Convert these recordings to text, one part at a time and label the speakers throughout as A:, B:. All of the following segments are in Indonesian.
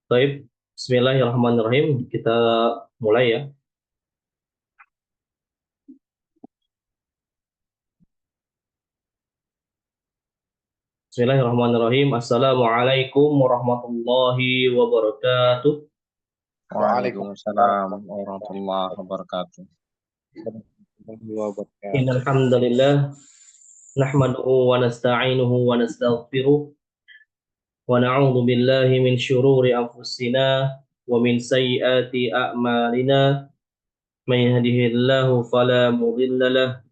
A: Baik, Bismillahirrahmanirrahim. Kita mulai ya. Bismillahirrahmanirrahim. Assalamualaikum warahmatullahi wabarakatuh.
B: Waalaikumsalam warahmatullahi wabarakatuh.
A: Innal hamdalillah nahmaduhu wa nasta'inuhu wa nastaghfiruh wa na'udzu billahi min syururi anfusina wa min sayyiati a'malina. May yahdihillahu fala mudilla lahu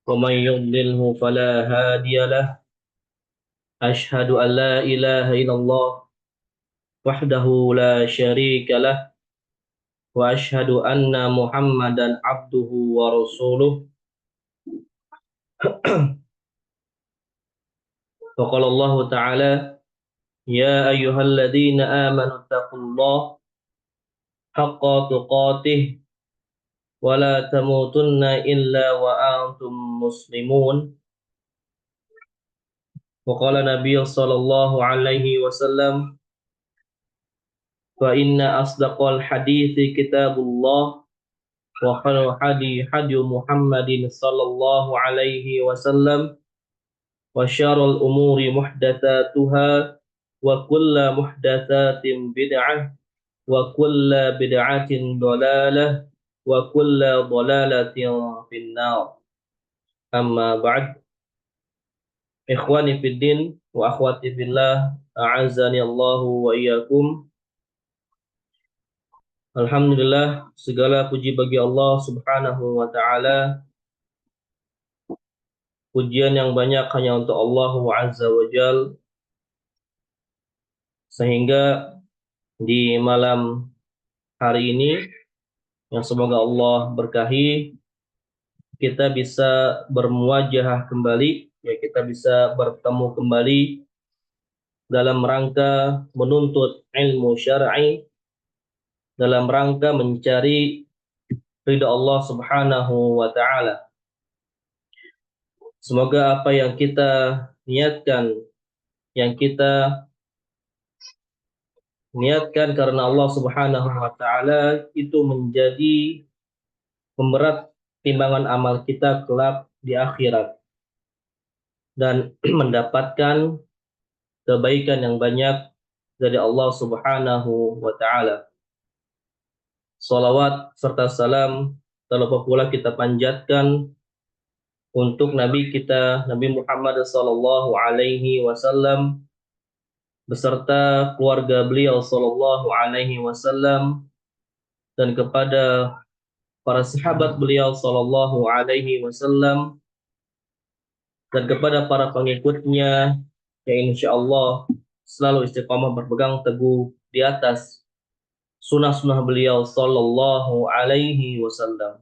A: wa may yudlilhu fala hadiya lahu. Asyhadu an la ilaha illallah wahdahu la syarika lah wa asyhadu anna Muhammadan abduhu wa rasuluh. Wa qala Allah Ta'ala ya ayyuhalladzina amanu taqullaha haqqa tuqatih wa la tamutunna illa wa antum muslimun. Wa qala Nabi sallallahu alaihi wasallam fa inna asdaqal hadithi kitabullah wa khairul hadi Muhammadin sallallahu alaihi wasallam wa syarrul umuri muhdatsatuha wa kullu muhdatsatin bid'ah wa kullu bid'atin dhalalah wa kullu dhalalatin finnar. Amma ba'd. Ikhwani fid din wa akhwati fillah, a'azzani Allahu wa iyyakum. Alhamdulillah, segala puji bagi Allah Subhanahu wa taala. Pujian yang banyak hanya untuk Allah Azza wa Jal, sehingga di malam hari ini yang semoga Allah berkahi, kita bisa bermuajahah kembali, ya kita bisa bertemu kembali dalam rangka menuntut ilmu syar'i, dalam rangka mencari ridha Allah Subhanahu wa taala. Semoga apa yang kita niatkan, yang kita niatkan karena Allah Subhanahu wa taala itu menjadi pemberat timbangan amal kita kelak di akhirat dan mendapatkan kebaikan yang banyak dari Allah Subhanahu wa taala. Salawat serta salam terlebih pula kita panjatkan untuk Nabi kita Nabi Muhammad sallallahu alaihi wasallam beserta keluarga beliau sallallahu alaihi wasallam dan kepada para sahabat beliau sallallahu alaihi wasallam dan kepada para pengikutnya yang insyaallah selalu istiqamah berpegang teguh di atas sunnah-sunnah beliau sallallahu alaihi wasallam.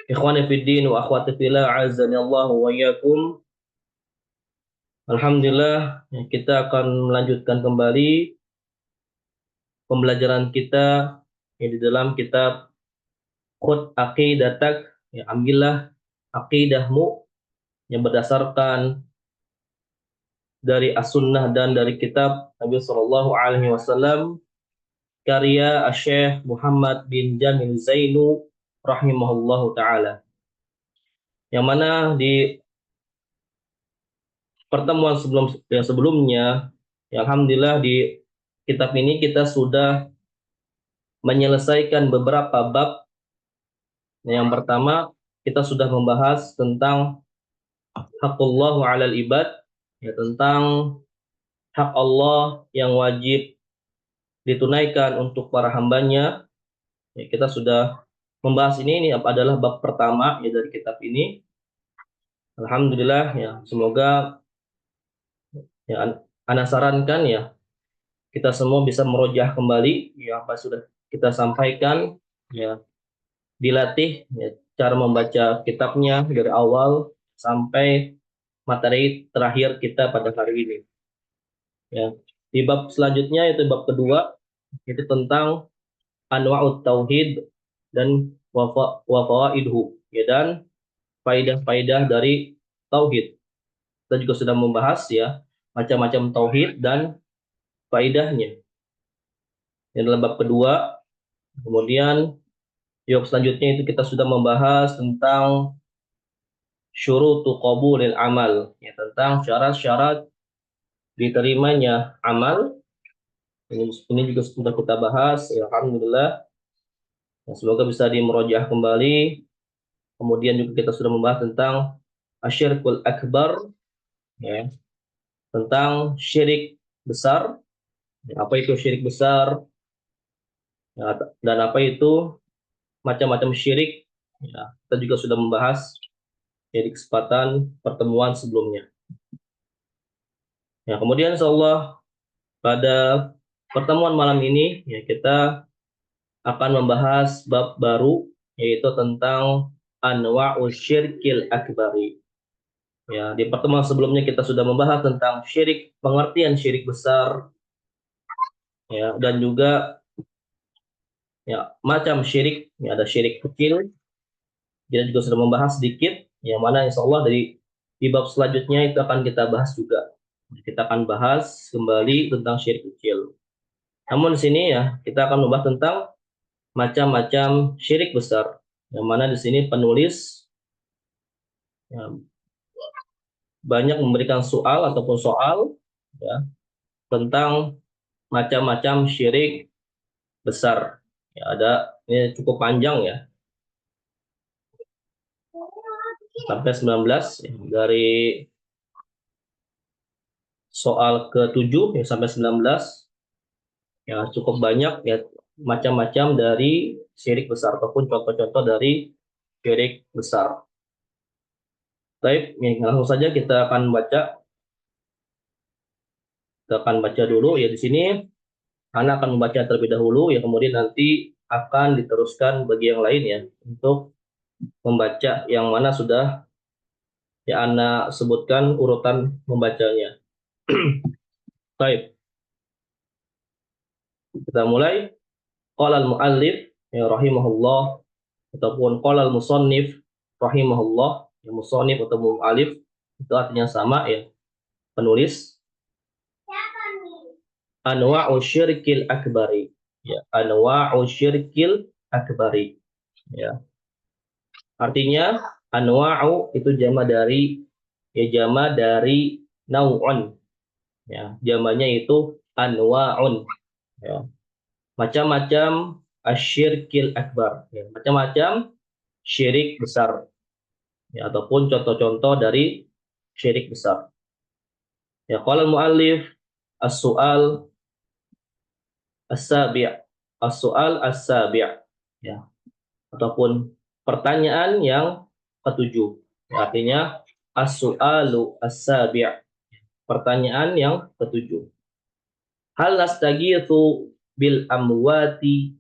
A: Ikhwani fid din wa akhwati fillah, azani Allah wa iyyakum. Alhamdulillah, kita akan melanjutkan kembali pembelajaran kita yang di dalam kitab Khud Aqidatak, ya, ambillah aqidahmu yang berdasarkan dari as-sunnah dan dari kitab Nabi sallallahu alaihi wasallam karya Syekh Muhammad bin Jamil Zainu rahimahullahu taala. Yang mana di pertemuan sebelumnya, ya, alhamdulillah di kitab ini kita sudah menyelesaikan beberapa bab. Yang pertama, kita sudah membahas tentang haqqullahu 'alal ibad, ya, tentang hak Allah yang wajib ditunaikan untuk para hambanya. Ya, kita sudah membahas ini adalah bab pertama ya dari kitab ini. Alhamdulillah, ya, semoga ya ana sarankan ya kita semua bisa merojah kembali ya apa sudah kita sampaikan, ya, dilatih ya cara membaca kitabnya dari awal sampai materi terakhir kita pada hari ini. Ya. Di bab selanjutnya itu bab kedua, itu tentang anwa'ut tauhid dan wafaidhu, ya, dan faidah-faidah dari tauhid. Kita juga sudah membahas ya macam-macam tauhid dan faidahnya. Ini adalah bab kedua. Kemudian di bab selanjutnya itu kita sudah membahas tentang syurutu qabulil amal, ya, tentang syarat-syarat diterimanya amal. Ini juga sudah kita bahas, ya, alhamdulillah. Ya, semoga bisa dimurojaah kembali. Kemudian juga kita sudah membahas tentang asyirkul akbar, ya, tentang syirik besar. Ya, apa itu syirik besar? Ya, dan apa itu macam-macam syirik? Ya, kita juga sudah membahas, ya, di kesempatan pertemuan sebelumnya. Ya, kemudian insyaallah pada pertemuan malam ini, ya, kita akan membahas bab baru, yaitu tentang anwa'ul syirkil akbari. Ya, di pertemuan sebelumnya kita sudah membahas tentang syirik, pengertian syirik besar, ya, dan juga, ya, macam syirik. Ya, ada syirik kecil. Kita juga sudah membahas sedikit, yang mana insya Allah di bab selanjutnya itu akan kita bahas juga. Kita akan bahas kembali tentang syirik kecil. Namun di sini, ya, kita akan membahas tentang macam-macam syirik besar, yang mana di sini penulis, ya, banyak memberikan soal, ya, tentang macam-macam syirik besar. Ya, ada, ini cukup panjang, ya, sampai 19, ya, dari soal ke-7, ya, sampai 19, ya, cukup banyak, ya, macam-macam dari syirik besar ataupun contoh-contoh dari syirik besar. Baik, ya, langsung saja kita akan baca. Kita akan baca dulu, ya, di sini Ana akan membaca terlebih dahulu, ya, kemudian nanti akan diteruskan bagi yang lain, ya, untuk membaca yang mana sudah, ya, Ana sebutkan urutan membacanya. Baik, kita mulai. Qala al-muallif, ya, rahimahullah, ataupun qala al-musannif rahimahullah. Ya, musannif atau muallif itu artinya sama, ya, penulis. Anwa'u syirkil akbari. Ya, anwa'u syirkil akbari. Ya. Artinya anwa'u itu jama dari, ya, jama dari nau'un. Ya, jamanya itu anwa'un. Ya. Macam-macam asyirkil akbar. Ya, macam-macam syirik besar. Ya, ataupun contoh-contoh dari syirik besar. Ya, qala al-muallif as-su'al as-sabi'. As-su'al as-sabi'. Ya, ataupun pertanyaan yang ketujuh. Ya, artinya as-su'alu as-sabi'. Pertanyaan yang ketujuh. Hal nastagitsu bil amwati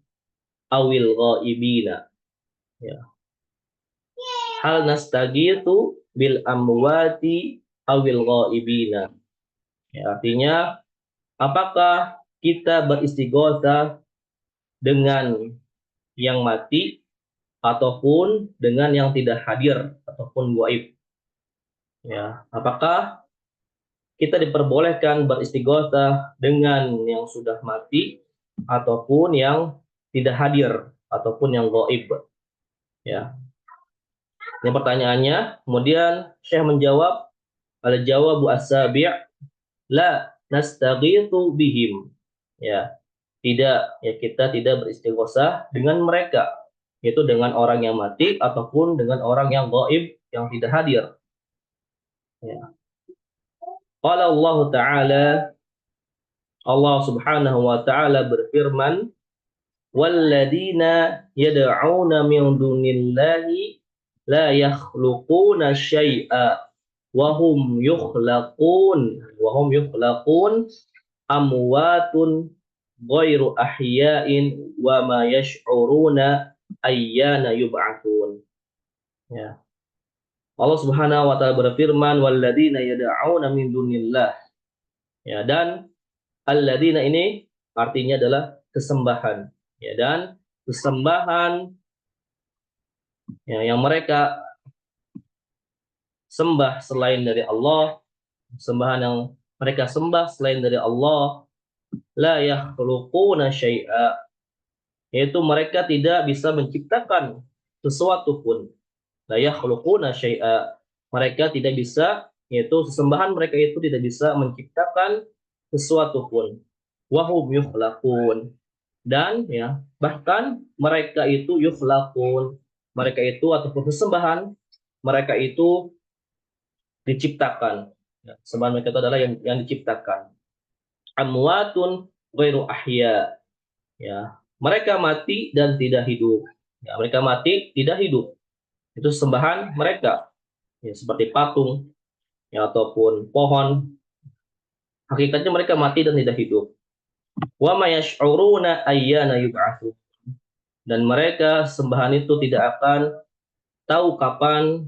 A: awil ghaibina. Ya. Hal nastagitsu bil amwati awil ghaibina. Ya, artinya apakah kita beristighotsah dengan yang mati ataupun dengan yang tidak hadir ataupun gaib. Ya, apakah kita diperbolehkan beristighotsah dengan yang sudah mati ataupun yang tidak hadir ataupun yang gaib. Ya, ini pertanyaannya. Kemudian Syekh menjawab, al-jawabu as-sabi' la nastaghitsu bihim. Ya, tidak, ya, kita tidak beristighosah dengan mereka, yaitu dengan orang yang mati ataupun dengan orang yang gaib yang tidak hadir. Ya. Qala Allah Ta'ala, Allah Subhanahu wa taala berfirman, walladzina yad'una min dunillahi la yakhluquna syai'a wa hum yukhlaqun amwatun ghairu ahya'in wa ma yash'uruna ayyana yub'atsun. Ya. Allah Subhanahu wa taala berfirman walladzina yad'una min dunillah. Ya, dan alladzina ini artinya adalah kesembahan. Ya, dan kesembahan, ya, yang mereka sembah selain dari Allah, sembahan yang mereka sembah selain dari Allah, la yakhluquna syai'a, yaitu mereka tidak bisa menciptakan sesuatu pun. La yakhluquna syai'a, mereka tidak bisa, yaitu sesembahan mereka itu tidak bisa menciptakan sesuatu pun. Wahum yukhlaqun, dan ya bahkan mereka itu yukhlaqun, mereka itu ataupun sesembahan mereka itu diciptakan. Ya, sembahan mereka itu adalah yang diciptakan. Amwatun ghairu ahya, ya mereka mati dan tidak hidup. Ya, mereka mati tidak hidup, itu sembahan mereka, ya, seperti patung, ya, ataupun pohon, hakikatnya mereka mati dan tidak hidup. Wa ma yash'uruna ayyana yub'atsu, dan mereka sembahan itu tidak akan tahu kapan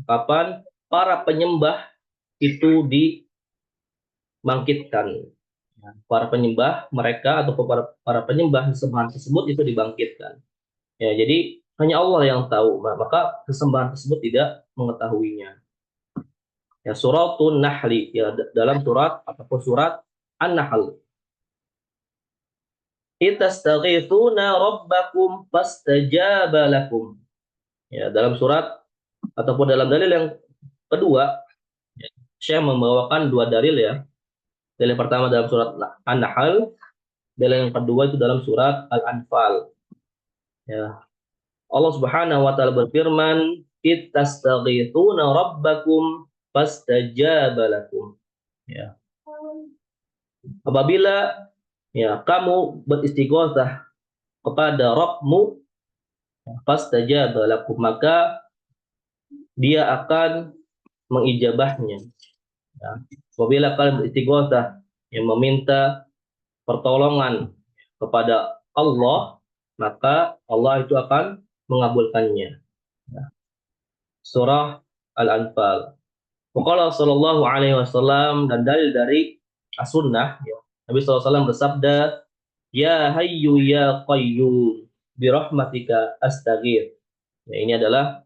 A: kapan para penyembah itu dibangkitkan. Para penyembah mereka atau para penyembah sembahan tersebut itu dibangkitkan. Ya, jadi hanya Allah yang tahu, maka kesembahan tersebut tidak mengetahuinya. Ya, suratun Nahli, ya, dalam surat ataupun surat An-Nahl. Itastaghithuna rabbakum fastajaba lakum. Ya, dalam surat ataupun dalam dalil yang kedua, ya, saya membawakan dua dalil ya. Dalil pertama dalam surat An-Nahl, dalil yang kedua itu dalam surat Al-Anfal. Ya, Allah Subhanahu wa taala berfirman, "Ittastaghithuna rabbakum fastajaba lakum." Ya. Apabila ya kamu beristighotsah kepada Rabbmu, fastajaba lakum, maka dia akan mengijabahnya. Ya. Apabila kalian beristighotsah yang meminta pertolongan kepada Allah, maka Allah itu akan mengabulkannya. Ya. Surah Al-Anfal. Waqala sallallahu alaihi wasallam, dan dalil dari as-sunnah, ya. Nabi SAW bersabda, "Ya hayyu ya qayyum bi rahmatika astaghith." Ya, ini adalah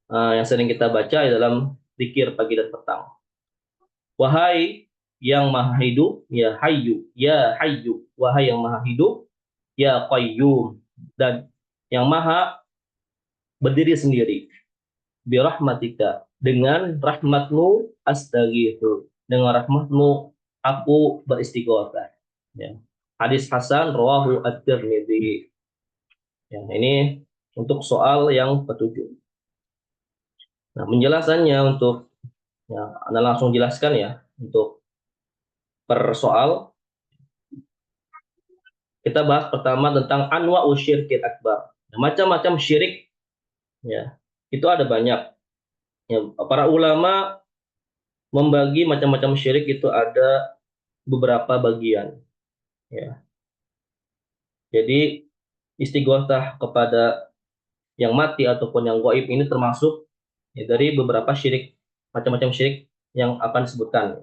A: yang sering kita baca dalam zikir pagi dan petang. Wahai yang maha hidup, ya hayyu, wahai yang maha hidup, ya qayyum, dan yang maha berdiri sendiri, bi rahmatika, dengan rahmatmu astaghithu, dengan rahmatmu aku beristighotsah. Ya. Hadis Hasan rawahu at-Tirmidzi. Ya, ini untuk soal yang ketujuh. Nah, penjelasannya untuk, ya, Anda langsung jelaskan ya untuk per soal. Kita bahas pertama tentang anwa'u syirkil akbar. Nah, macam-macam syirik, ya. Itu ada banyak. Ya, para ulama membagi macam-macam syirik itu ada beberapa bagian, ya. Jadi istighotsah kepada yang mati ataupun yang gaib ini termasuk, ya, dari beberapa syirik, macam-macam syirik yang akan disebutkan.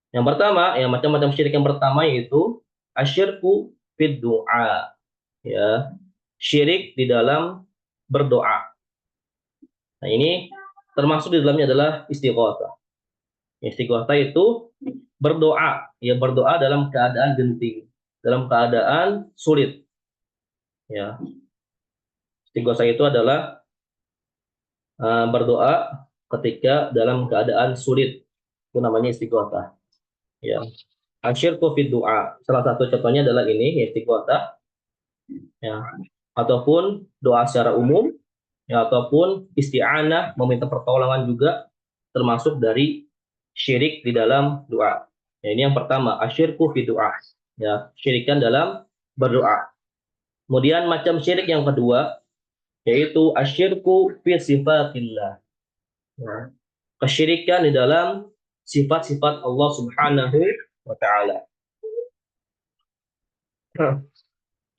A: Yang pertama, ya, macam-macam syirik yang pertama yaitu asyirku fid du'a, ya, syirik di dalam berdoa. Nah, ini termasuk di dalamnya adalah istighotsah. Istighotsah itu berdoa, ya, berdoa dalam keadaan genting, dalam keadaan sulit, ya. Istighotsah itu adalah berdoa ketika dalam keadaan sulit, itu namanya istighotsah, ya. Asyirku fid du'a, salah satu contohnya adalah ini, istighotsah, ya, ataupun doa secara umum, ya, ataupun isti'anah, meminta pertolongan juga termasuk dari syirik di dalam doa. Ya, ini yang pertama, asyirku fid du'a, ya, syirikan dalam berdoa. Kemudian macam syirik yang kedua yaitu asyirku fi sifatillah, ya, kesyirikan di dalam sifat-sifat Allah Subhanahu wa taala.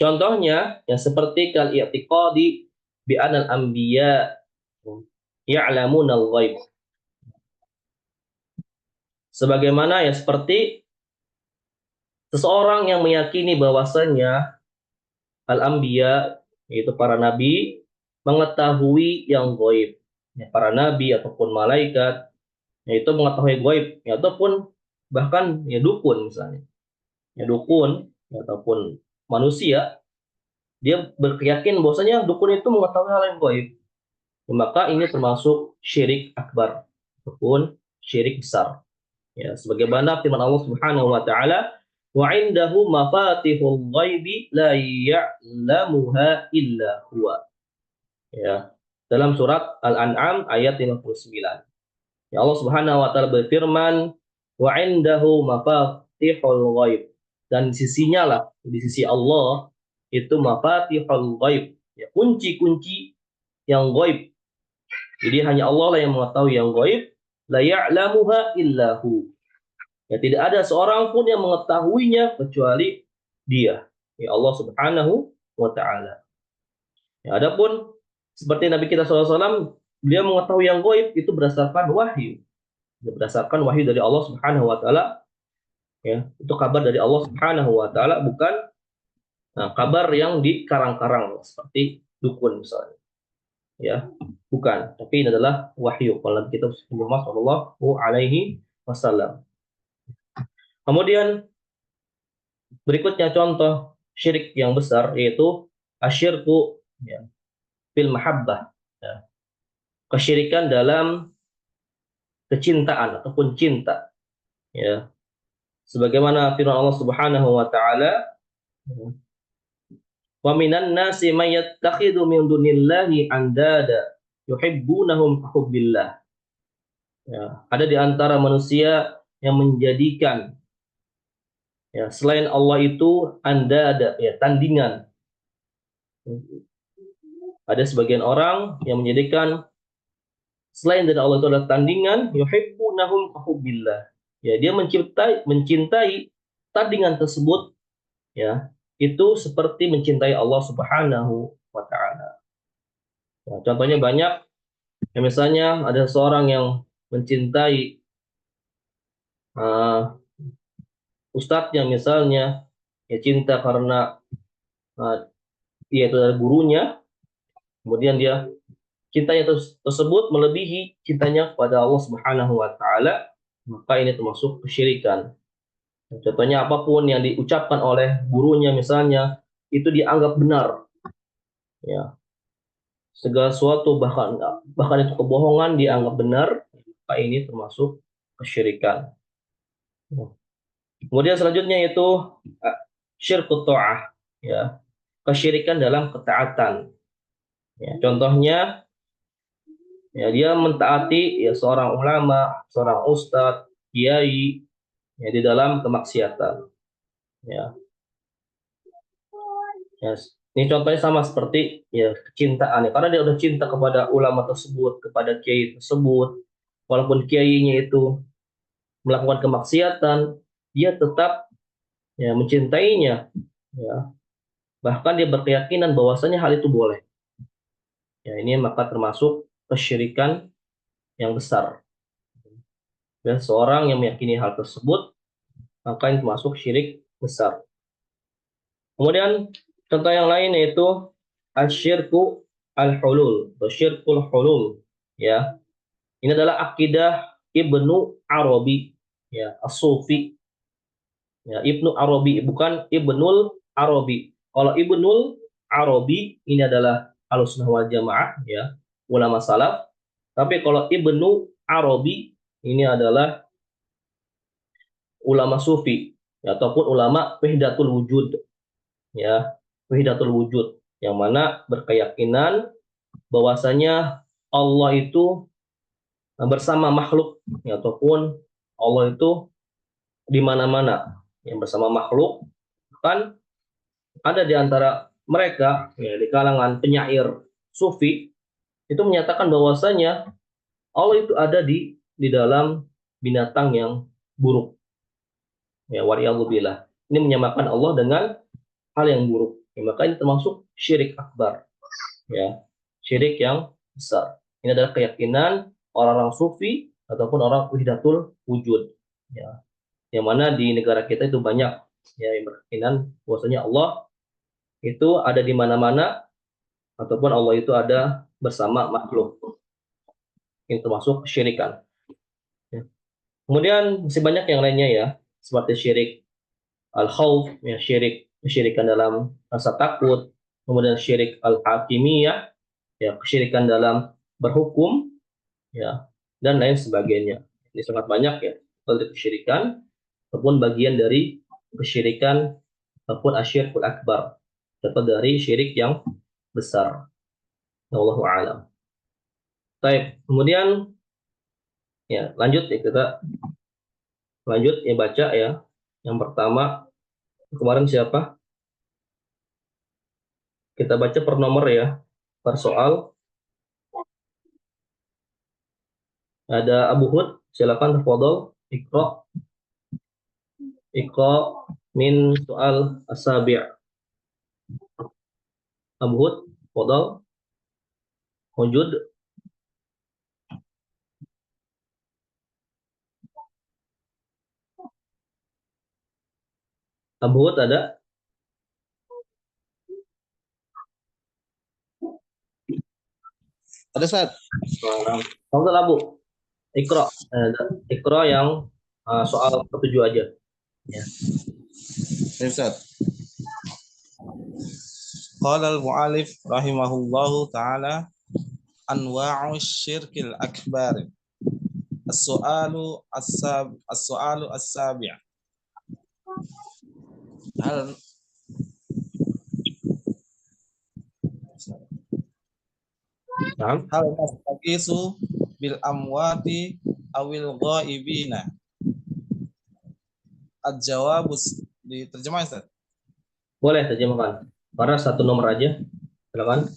A: Contohnya ya seperti kal i'tiqadi bi anal anbiya ya'lamuna al-ghaib. Sebagaimana ya seperti seseorang yang meyakini bahwasanya al-anbiya, yaitu para nabi, mengetahui yang gaib. Ya, para nabi ataupun malaikat yaitu mengetahui gaib, ya, ataupun bahkan ya dukun misalnya. dukun ataupun manusia, dia berkeyakin bahwasanya dukun itu mengetahui hal yang gaib, maka ini termasuk syirik akbar ataupun syirik besar. Ya, sebagaimana firman Allah Subhanahu wa taala, wa indahu mafatihul ghaibi la ya'lamuha illa huwa. Ya. Dalam surat Al-An'am ayat 59. Ya, Allah Subhanahu wa taala berfirman, wa indahu mafatihul ghaib. Dan di sisinya lah, di sisi Allah itu mafatihul ghaib, ya, kunci-kunci yang gaib. Jadi hanya Allah lah yang mengetahui yang gaib, la ya'lamuha illahu. Ya, tidak ada seorang pun yang mengetahuinya kecuali Dia, ya Allah Subhanahu wa taala. Ya, adapun seperti Nabi kita SAW, beliau mengetahui yang gaib itu berdasarkan wahyu. Berdasarkan wahyu dari Allah Subhanahu wa taala, ya. Itu kabar dari Allah Subhanahu wa taala, bukan kabar yang dikarang-karang seperti dukun misalnya. Ya, bukan, tapi ini adalah wahyu kalau Nabi kita Muhammad sallallahu alaihi wasallam. Kemudian berikutnya contoh syirik yang besar yaitu asyirku, ya, fil mahabbah, ya. Kesyirikan dalam kecintaan ataupun cinta, ya. Sebagaimana firman Allah Subhanahu wa taala, wa minan nasi may yattakhidhu min dunillahi andada yuhibbunahum hubbillah. Ya, ada di antara manusia yang menjadikan, ya, selain Allah itu andada, ya, tandingan. Ada sebagian orang yang menjadikan selain dari Allah itu adalah tandingan, yuhibbunahum hubbillah. Ya, dia mencintai tandingan tersebut, ya, itu seperti mencintai Allah Subhanahu wa taala. Nah, contohnya banyak, ya, misalnya ada seorang yang mencintai uh, ustadznya misalnya, ya, cinta karena dia itu adalah gurunya, kemudian dia cintanya tersebut melebihi cintanya kepada Allah Subhanahu wa taala, maka ini termasuk kesyirikan. Contohnya apapun yang diucapkan oleh gurunya misalnya itu dianggap benar, ya. Segala sesuatu bahkan itu kebohongan dianggap benar, maka ini termasuk kesyirikan. Kemudian selanjutnya yaitu syirkut ta'ah, ya, kesyirikan dalam ketaatan. Ya, contohnya, ya, dia mentaati, ya, seorang ulama, seorang ustadz, kiai, ya, di dalam kemaksiatan. Ya. Ya, ini contohnya sama seperti, ya, kecintaan, ya, karena dia udah cinta kepada ulama tersebut, kepada kiai tersebut, walaupun kiainya itu melakukan kemaksiatan, dia tetap, ya, mencintainya, ya. Bahkan dia berkeyakinan bahwasanya hal itu boleh. Ya, ini maka termasuk kesyirikan yang besar. Dan seorang yang meyakini hal tersebut, maka ini termasuk syirik besar. Kemudian contoh yang lain yaitu asyirku al-hulul, atau syirkul hulul, ya. Ini adalah akidah Ibnu Arabi, ya, As-Sufi. Ya, Ibnu Arabi, bukan Ibnul Arabi. Kalau Ibnul Arabi ini adalah Ahlussunnah wal Jamaah, ya, ulama salaf. Tapi kalau Ibnu Arabi ini adalah ulama sufi, ya, ataupun ulama wahdatul wujud, ya, wahdatul wujud, yang mana berkeyakinan bahwasanya Allah itu bersama makhluk, ya, ataupun Allah itu di mana-mana, yang bersama makhluk. Kan ada di antara mereka, ya, di kalangan penyair sufi itu menyatakan bahwasanya Allah itu ada di dalam binatang yang buruk, ya, waliyadzubillah. Ini menyamakan Allah dengan hal yang buruk, ya, maka ini termasuk syirik akbar, ya, syirik yang besar. Ini adalah keyakinan orang-orang sufi ataupun orang wahdatul wujud, ya, yang mana di negara kita itu banyak, ya, yang berkeyakinan bahwasanya Allah itu ada di mana-mana ataupun Allah itu ada bersama makhluk. Ini termasuk kesyirikan, ya. Kemudian masih banyak yang lainnya, ya, seperti syirik al-khauf, ya syirik kesyirikan dalam rasa takut, kemudian syirik al-hakimiyah, ya kesyirikan dalam berhukum, ya dan lain sebagainya. Ini sangat banyak ya bentuk kesyirikan ataupun bagian dari kesyirikan ataupun asyirkul akbar atau dari syirik yang besar. Wallahu a'lam. Baik, kemudian ya lanjut ya kita lanjut ya baca ya. Yang pertama kemarin siapa? Kita baca per nomor ya. Per soal ada Abu Hud, silakan tafadhol Iqra Iqra min soal asabi'. Abu Hud, tafadhol. Wujud. Abu Hud ada?
B: Ada Ustaz?
A: Tafadhol Abu. Iqra. Iqra yang soal ketujuh aja. Ya.
B: Ya Ustaz. Qala al-mu'alif rahimahullahu ta'ala anwa'u syirkil akbar. As-su'alu as-sabi'. Hal
A: Nah,
B: hal nastaqisu bil amwati awil ghaibina. Al-jawabus diterjemah Ustaz.
A: boleh terjemahkan. Karena satu nomor aja. Silakan.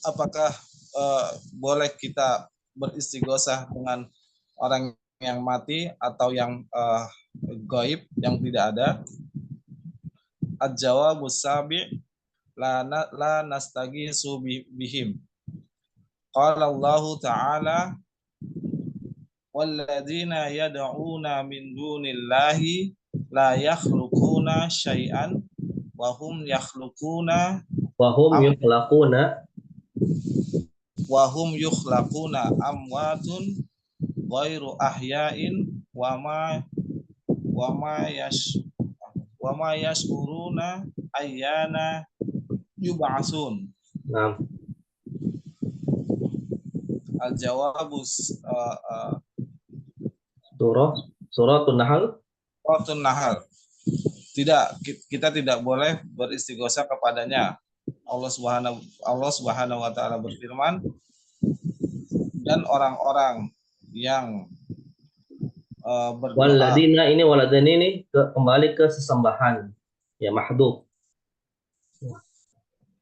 B: Apakah boleh kita beristighosah dengan orang yang mati atau yang gaib yang tidak ada? Al-jawabus sabi' la nastaghisu bihim. Qala Allah Ta'ala walladzina yad'una min dunillahi la yakhluquna syai'an wa hum yakhluquna
A: Wahum yukhlaquna
B: amwatun ghairu ahya'in wa ma yashuruna ayyana yub'atsun.
A: Nah,
B: Al-jawabus
A: Suratun Nahl.
B: Suratun Nahl. Kita tidak boleh beristighosah kepadanya. Allah Subhanahu wa taala berfirman, dan orang-orang yang berdoa.
A: Waladina ini kembali ke sesembahan. Ya mahdhuf.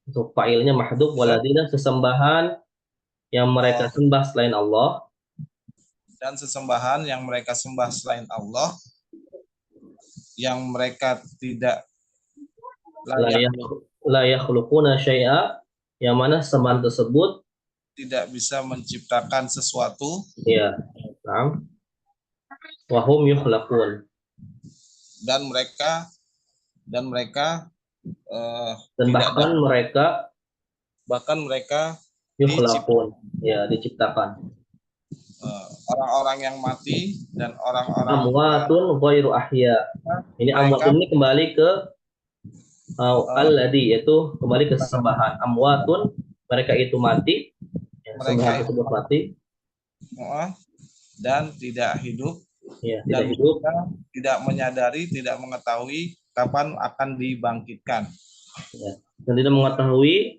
A: Untuk fa'ilnya mahdhuf, waladina sesembahan yang mereka sembah selain Allah.
B: Dan sesembahan yang mereka sembah selain Allah, yang mereka tidak
A: la yakhluquna syai'a, yang mana sembahan tersebut
B: tidak bisa menciptakan sesuatu.
A: Ya. Nah. Wahum yukhlaqun. Dan
B: mereka
A: dan bahkan mereka yukhlaqun, ya diciptakan.
B: Orang-orang yang mati dan orang-orang
A: amwatun ghairu ahya. Ini amwatun ini kembali ke alladhi, yaitu kembali ke sesembahan. Amwatun, mereka itu mati, ya, sembahan tersebut mati
B: dan tidak hidup,
A: ya,
B: dan hidup, tidak menyadari, tidak mengetahui kapan akan dibangkitkan,
A: ya, dan tidak mengetahui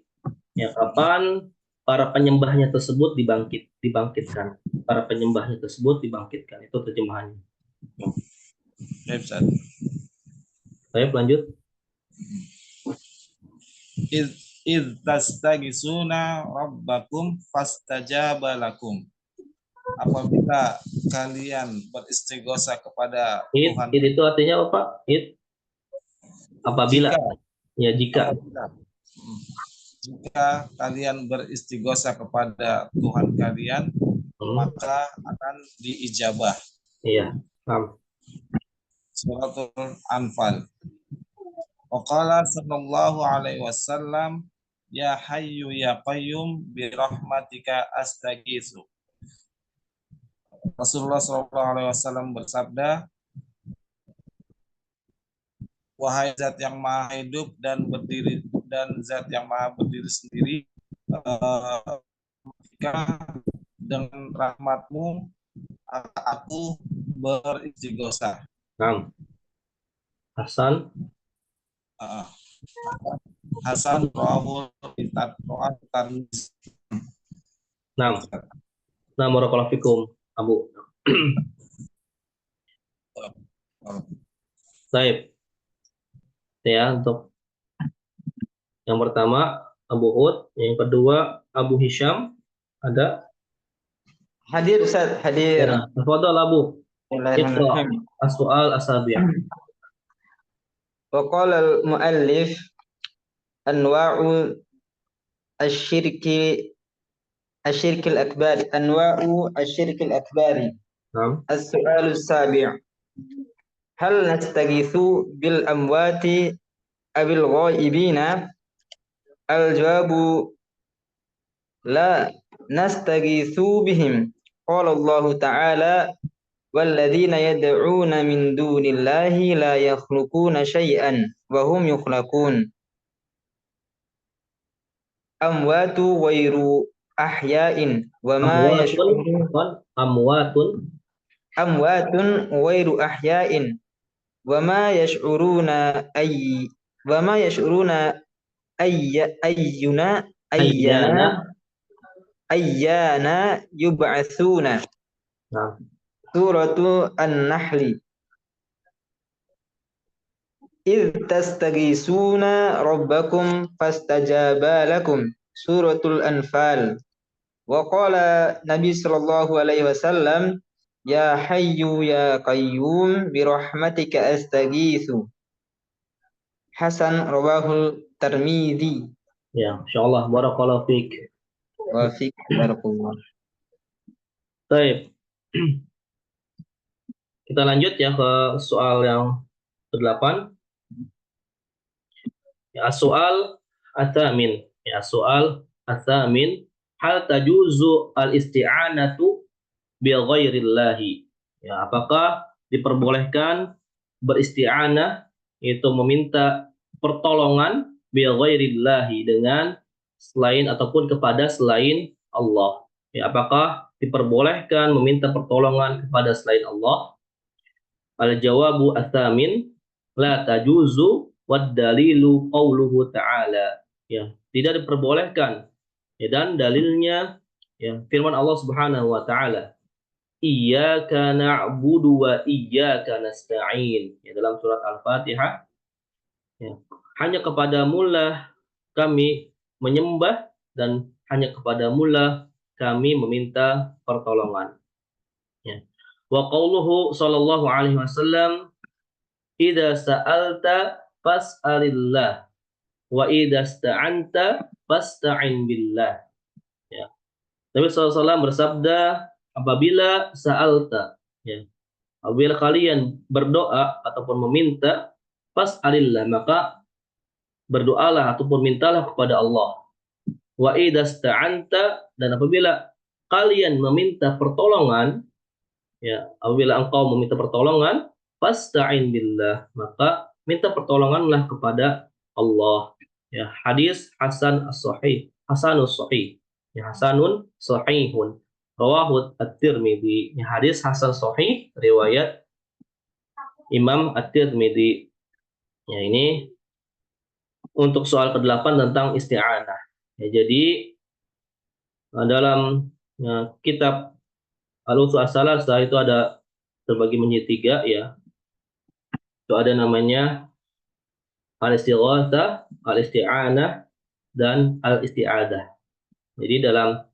A: ya kapan para penyembahnya tersebut dibangkitkan. Para penyembahnya tersebut dibangkitkan. Itu terjemahannya. Baik, lanjut.
B: Id tastagisuna rabbakum fastajaba lakum. Apabila kalian beristighosah kepada Tuhan.
A: Id itu artinya apa? Id apabila. Jika.
B: Jika kalian beristighosah kepada Tuhan kalian, maka akan diijabah.
A: Iya.
B: Suratul Anfal. Waqala sallallahu alaihi wasallam, ya hayyu ya qayyum bi rahmatika astaghiitsu. Rasulullah sallallahu alaihi wasallam bersabda, wahai zat yang maha hidup dan berdiri, dan zat yang maha berdiri sendiri, jika dengan rahmatmu aku beristighosah.
A: Nah, Hasan.
B: Uh, Hasan rawahul Tirmidzi.
A: Nah, barakallahu fikum, Abu. Baik. Ya, untuk yang pertama Abu Hud, yang kedua Abu Hisham, ada.
C: Hadir Ustaz, hadir.
A: Ya, tafadhal Abu. Iqra
C: Bismillahirrahmanirrahim.
A: as-su'al as-sabi'.
C: Wa qala al-muallif anwa'u asyirki asyirkil akbar, anwa'u asyirkil akbari.
A: Nah,
C: As-su'alu sabi'. Hal nastaghithu bil amwati abil ghaibina? Al-jawabu la nastaghithu bihim. Qala Allah Ta'ala walladzina yad'una min dunillahi la yakhluquna syai'an wa hum yukhlaqun. Amwatu ghairu ahya'in wa ma yash'urun.
A: amwatun.
C: Amwatun ghairu ahya'in wa ma yash'uruna ayyuna
A: Ayyana.
C: ayyana yub'atsuna.
A: Nah,
C: Suratu An-Nahli. Idh tastaghisuna rabbakum fastajaba lakum. Suratul Anfal. Wa qala Nabi sallallahu alaihi wasallam, ya hayyu ya qayyum bi rahmatika astaghitsu. Hasan rawahul Tirmidzi.
A: ya, insyaallah barakallahu fik.
C: Wa fiik barakallah.
A: Baik. Kita lanjut ya ke soal yang ke-8. Ya, soal atsamin. Ya, soal atsamin, hal tajuzu al-isti'anatu bi ghairillahi. Ya, apakah diperbolehkan beristi'anah, itu meminta pertolongan bi ghairillahi, dengan selain ataupun kepada selain Allah. Ya, apakah diperbolehkan meminta pertolongan kepada selain Allah? Al-jawabu atsamin, la tajuzu wad dalilu qauluhu ta'ala. Ya, tidak diperbolehkan. Ya, dan dalilnya ya firman Allah Subhanahu wa taala, iyyaka na'budu wa iyyaka nasta'in. Ya, dalam surat Al-Fatihah. Ya, hanya kepadamulah kami menyembah dan hanya kepadamulah kami meminta pertolongan. Ya. Wa qauluhu sallallahu alaihi wasallam, idza sa'alta fas'alillah wa idza sta'anta fasta'in billah. Ya. Nabi SAW bersabda, apabila sa'alta, ya, apabila kalian berdoa ataupun meminta, fas'alillah, maka berdoalah ataupun mintalah kepada Allah. Wa idza sta'anta, dan apabila kalian meminta pertolongan, ya, apabila engkau meminta pertolongan, fasta'in billah, maka minta pertolonganlah kepada Allah. Ya, hadis hasan as-sahih, hasanus sahih. Ya, hasanun sahihun. Rawahu At-Tirmidzi. Ya, hadis hasan sahih riwayat Imam At-Tirmidzi. Ya, ini untuk soal ke-8 tentang isti'anah. Ya, jadi dalam kitab Al-Usul As-Salasah itu ada terbagi menjadi 3 ya. Itu ada namanya al-istighatsah, al-isti'anah, dan al-isti'adah. Jadi dalam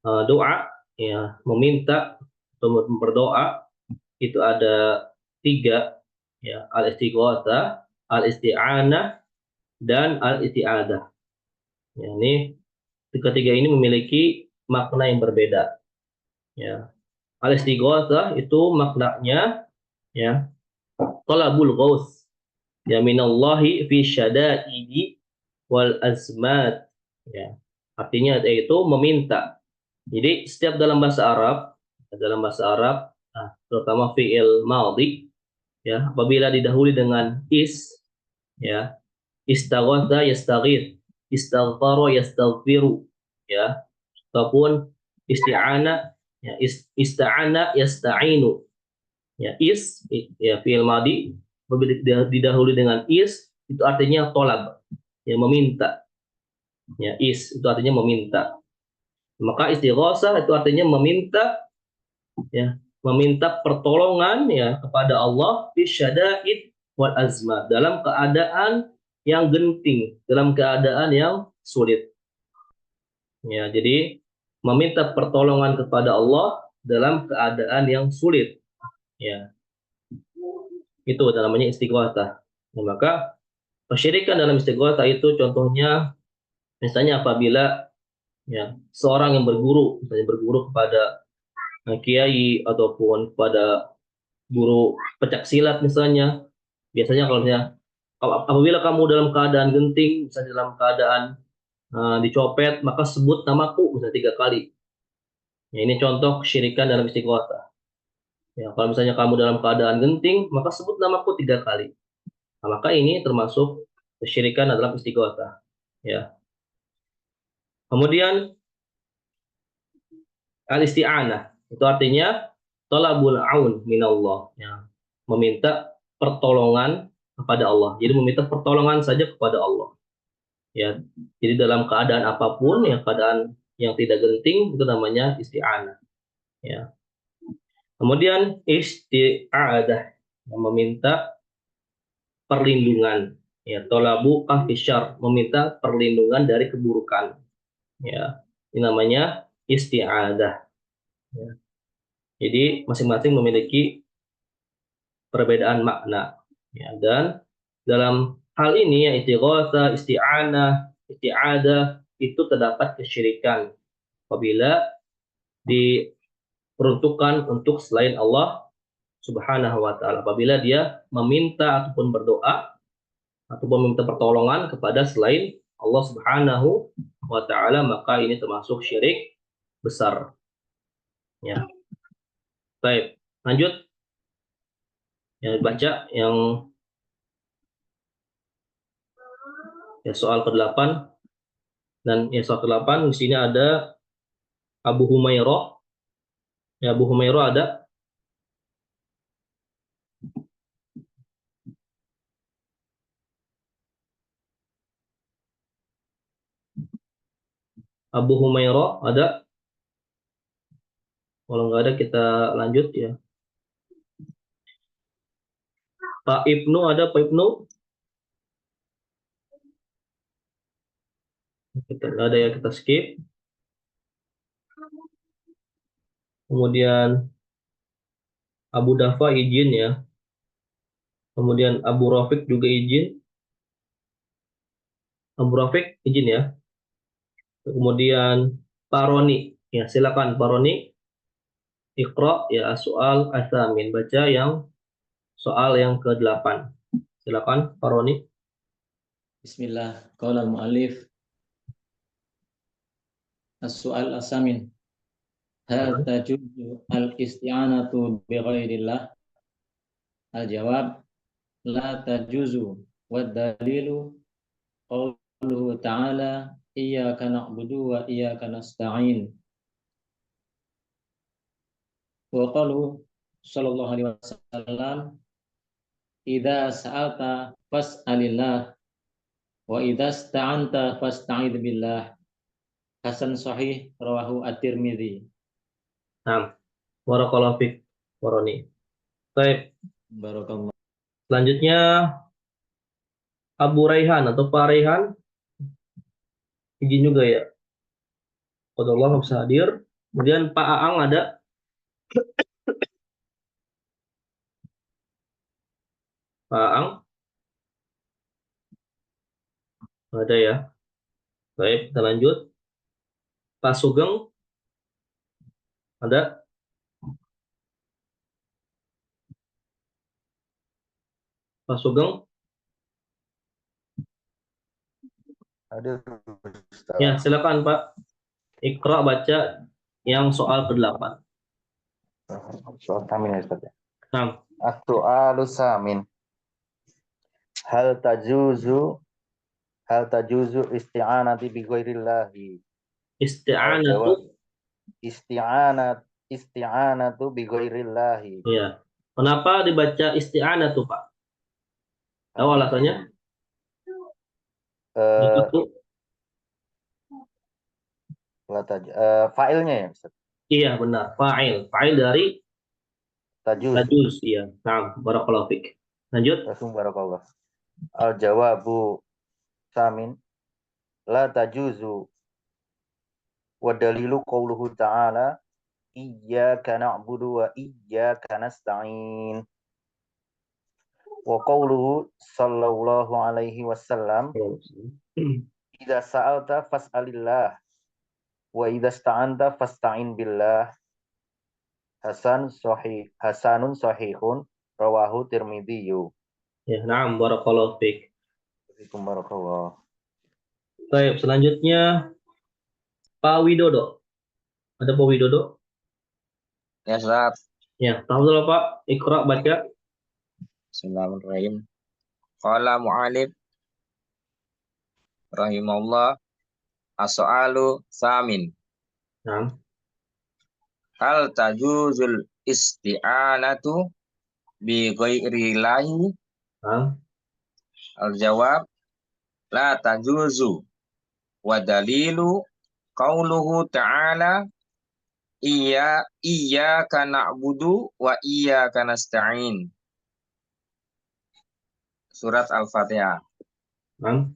A: doa, ya, meminta atau berdoa itu ada 3 ya, al-istighatsah, al-isti'anah, dan al-isti'adah. Ya, ini ketiga ini memiliki makna yang berbeda. Ya. Al-istighatsah itu maknanya ya talabul ghaus, ya minallahi fi syada'idi wal azmat. Ya, artinya yaitu meminta. Jadi setiap dalam bahasa Arab, nah, terutama fi'il madhi, ya, apabila didahului dengan is, ya, istaghatha yastaghith, istaghfara yastaghfiru, ya, ataupun isti'ana, ya, ista'ana yasta'inu, ya, ya, fi'il madi apabila didahului dengan is itu artinya tolab, ya, meminta, ya, itu artinya meminta. Maka istighosah itu artinya meminta, ya, meminta pertolongan, ya, kepada Allah fi syada'id wal azma, dalam keadaan yang genting, dalam keadaan yang sulit. Ya, jadi meminta pertolongan kepada Allah dalam keadaan yang sulit. Ya, itu namanya istighatsah. Nah, maka kesyirikan dalam istighatsah itu contohnya misalnya apabila, ya, seorang yang berguru, misalnya berguru kepada kiai ataupun kepada guru pencak silat misalnya, biasanya kalau apabila kamu dalam keadaan genting, misalnya dalam keadaan dicopet, maka sebut namaku misalnya 3 kali. Ya, ini contoh kesyirikan dalam istighatsah. Ya, kalau misalnya kamu dalam keadaan genting, maka sebut namaku 3 kali. Nah, maka ini termasuk kesyirikan dalam istighatsah. Ya. Kemudian al-isti'anah itu artinya talabul aun minallah, ya, meminta pertolongan kepada Allah. Jadi meminta pertolongan saja kepada Allah. Ya. Jadi dalam keadaan apapun, ya, keadaan yang tidak genting itu namanya isti'anah. Ya. Kemudian isti'adah, yang meminta perlindungan, ya, tolabu kahfisyar, meminta perlindungan dari keburukan, ya, ini namanya isti'adah, ya. Jadi masing-masing memiliki perbedaan makna, ya, dan dalam hal ini, ya, istighatsah, isti'anah, isti'adah itu terdapat kesyirikan apabila diperuntukkan untuk selain Allah Subhanahu wa taala, apabila dia meminta ataupun berdoa ataupun meminta pertolongan kepada selain Allah Subhanahu wa taala, maka ini termasuk syirik besar, ya. Baik, lanjut, ya, baca yang, ya, soal ke-8, dan, ya, soal ke-8 di sini ada Abu Humairah. Ya, Abu Humairah ada. Abu Humairah ada. Kalau nggak ada kita lanjut, ya. Pak Ibnu ada, Pak Ibnu? Kita nggak ada, ya, kita skip. Kemudian Abu Dafa izin, ya. Kemudian Abu Rafiq juga izin. Abu Rafiq izin, ya. Kemudian Pak Roni, ya, silakan Pak Roni. Iqra, ya, soal asamin, baca yang soal yang ke-8. Silakan Pak Roni.
D: Bismillah. Qala al-mu'allif as-su'al as-samin. Hal tajuzu al-isti'anatu bi ghairillah? Al-jawab la tajuzu, wad dalilu qauluhu ta'ala iyyaka na'budu wa iyyaka nasta'in. Wa qalu sallallahu alaihi wasallam idza sa'alta fas'alillah wa idza sta'anta fasta'id billah. Hasan sahih rawahu at-Tirmidzi.
A: Nah, barakallahu fiik Pak Roni. Baik,
D: Barakallah.
A: selanjutnya Abu Raihan atau Pak Raihan izin juga, ya. Qadarullah bisa hadir. Kemudian Pak Aang ada. Pak Aang ada, ya. Baik, kita lanjut. Pak Sugeng ada. Pak Sugeng,
E: Ada, Ustaz.
A: ya, silakan Pak. Iqra, baca yang soal ke-8.
E: Soal kami ya, Ustaz.
A: Nah,
E: As-su'alu samin. Hal tajuzu hal tajuzu isti'anati bi ghairillahi.
A: Isti'anatu.
E: Al-jawab isti'anatu bi ghairillahi.
A: Ya. Kenapa dibaca isti'anatu, Pak? Tahu alasannya?
E: Eh,
A: Itu.
E: fa'ilnya ya, Ustaz.
A: Iya, benar. Fa'il. Fa'il dari
E: Tajuz.
A: tajuz. Iya. Nah, barakallahu fik. Lanjut.
E: Langsung barakallah. Al-jawabu samin. La tajuzu. Wa dalilu qawluhu ta'ala. Iyyaka na'budu wa iyyaka nasta'in. Wa qawluhu sallallahu alaihi wasallam. Idza sa'alta fas'alillah. Wa idza sta'anta fasta'in billah. Hasanun sahihun rawahu Tirmidzi.
A: Ya, na'am, barakallahu fik.
E: Assalamualaikum warahmatullahi.
A: Baik, selanjutnya Pak Widodo. Ada Pak Widodo?
C: Ya, Ustaz.
A: Ya, tahu dulu Pak. Iqra baca.
C: Bismillahirrahmanirrahim. Qala mu'alif rahimahullah as-so'alu samin.
A: Nah,
C: Hal tajuzul isti'anatu bi ghairillahi?
A: nah,
C: Al-jawab la tajuzu. Wa dalilu qauluhu ta'ala iyyaka na'budu wa iyyaka nasta'in. Surat Al-Fatihah.
A: nah.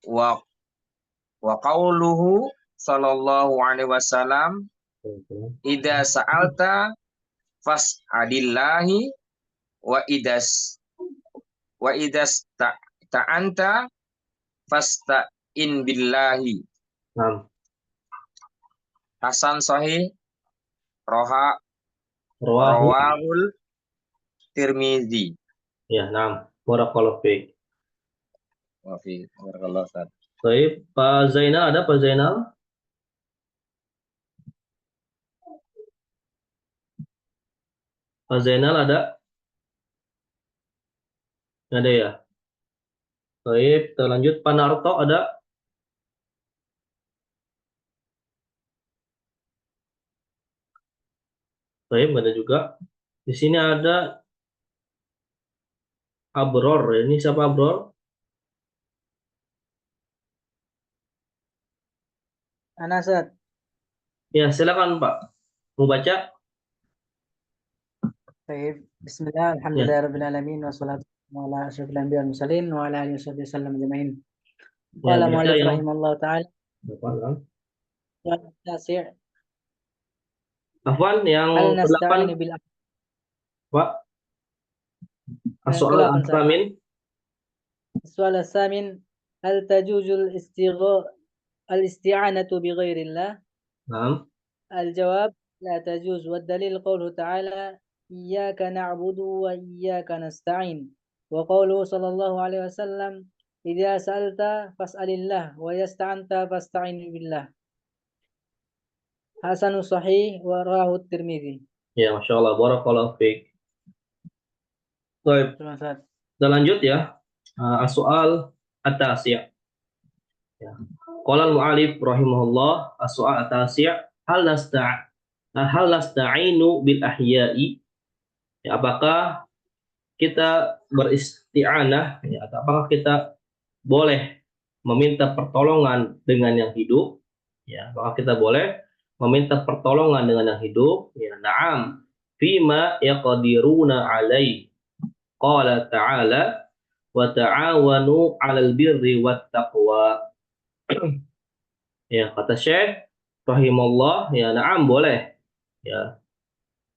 C: Wa qauluhu sallallahu alaihi wasallam idza sa'alta fas'alillahi wa idas ta'anta fasta'in billahi.
A: Nah,
C: Hasan sahih
A: rawahu.
C: rawahul Tirmidzi.
A: Ya, nah, barakallahu fik.
C: Wa fi barakallahu Ustaz.
A: Baik, Pak Zainal ada Pak Zainal? Pak Zainal ada? Nggak ada ya? Baik, kita lanjut. Pak Narto ada? Baik, nggak ada juga. Di sini ada Abror. Ini siapa Abror?
F: Anasat.
A: Ya, silakan Pak. Mau baca?
F: Baik. Bismillah, alhamdulillah rabbil alamin wassalatu wassalamu ala asyrofil anbiya wal mursalin wa ala alihi wasallam ajma'in.
A: Ya,
F: Qala
A: baca
F: mu'allif
A: yang
F: rahimahullah ta'ala
A: Afwan,
F: wa tasi'
A: Afwan, yang
F: hal
A: ke-8,
F: nasta'inu bil
A: Pak.
F: yang
A: As-soal
F: ke-8 Ustaz.
A: al-thamin.
F: Soal as-samin hal tajuzul al-isti'anatu bi ghairillah?
A: Nah,
F: Al-jawab la tajuz wa dalil qawluhu ta'ala iyyaka na'budu wa iyyaka nasta'in wa qawluhu sallallahu alaihi wasallam idza sa'alta fas'alillah wa yasta'anta fasta'in billah. Hasanus sahih wa rawahu Tirmidzi.
A: ya, Masya Allah, barakallahu fiik. Baik,
F: Terima kasih.
A: kita lanjut ya. As-soal at-tasi'. Ya. Qala al-mu'alif rahimahullah, as-soal at-tasi' hal nasta'inu bil ahya'i? Ya, apakah kita beristi'anah, ya, atau apakah kita boleh meminta pertolongan dengan yang hidup? Ya, apakah kita boleh meminta pertolongan dengan yang hidup? Ya, na'am. Fima yaqdiruna alaih. Qala ta'ala wa ta'awanu 'alal birri wat taqwa. Ya, kata Syekh rahimallah, ya na'am boleh. Ya.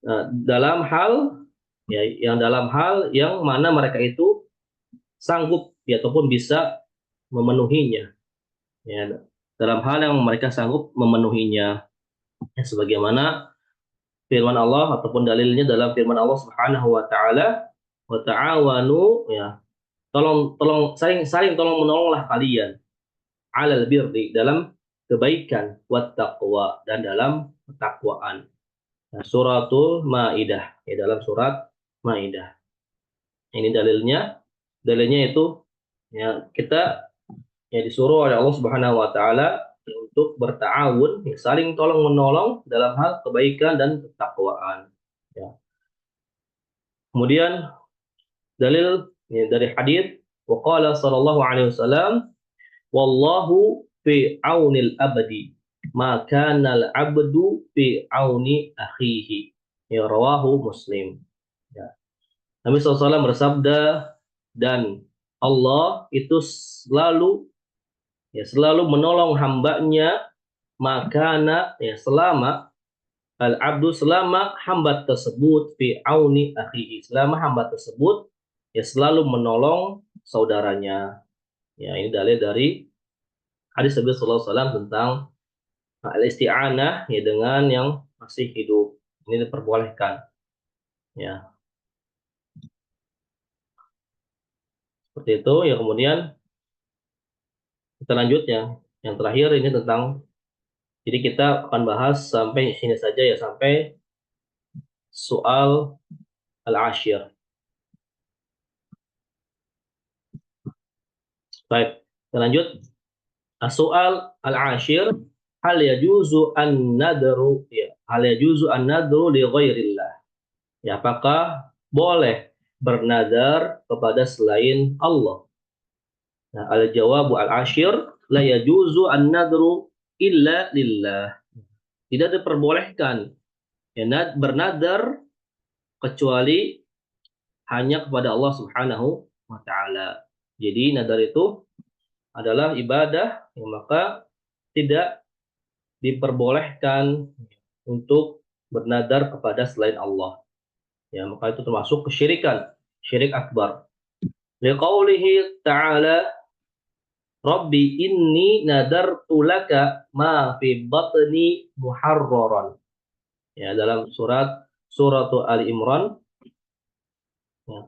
A: Nah, dalam hal ya dalam hal yang mana mereka itu sanggup ya, ataupun bisa memenuhinya. Ya, dalam hal yang mereka sanggup memenuhinya. Ya, sebagaimana firman Allah ataupun dalilnya dalam firman Allah Subhanahu wa taala, wa ta'awanu, ya, tolong saling tolong menolonglah kalian, alal birri, dalam kebaikan, wat taqwa, dan dalam ketakwaan. Suratul Maidah, ya, dalam surat Maidah. Ini dalilnya. Dalilnya itu ya kita ya disuruh oleh Allah Subhanahu wa taala untuk berta'awun, ya, saling tolong menolong dalam hal kebaikan dan ketakwaan. Ya. Kemudian dalil ya, dari hadis waqala sallallahu alaihi wasallam wallahu fi aunil abdi ma kana al abdu fi auni akhihi, ya rawahu Muslim. Ya. Nabi SAW bersabda, dan Allah itu selalu menolong hambanya, makana ya selama al abdu, selama hamba tersebut fi auni akhihi, selama hamba tersebut ya selalu menolong saudaranya. Ya, ini dalil dari hadis Nabi sallallahu alaihi wasallam tentang al-isti'anah ya dengan yang masih hidup. Ini diperbolehkan. Ya, seperti itu. Ya, kemudian kita lanjut ya. Yang terakhir ini tentang, jadi kita akan bahas sampai sini saja ya, sampai soal al-ashir. Baik, kita lanjut. Soal al-ashir, hal yajuzu an-nadru, ya, hal yajuzu an-nadru li ghairillah. Ya, apakah boleh bernadar kepada selain Allah? Nah, al-jawabu al-ashir, la yajuzu an-nadru illa lillah. Tidak diperbolehkan ya, bernadar kecuali hanya kepada Allah Subhanahu wa taala. Jadi nadar itu adalah ibadah, ya, maka tidak diperbolehkan untuk bernadar kepada selain Allah. Ya, maka itu termasuk kesyirikan, syirik akbar. Liqaulihi ta'ala, Rabbi inni nadartu laka ma fi batni muharraran. Ya, dalam surat Ali Imran, ya,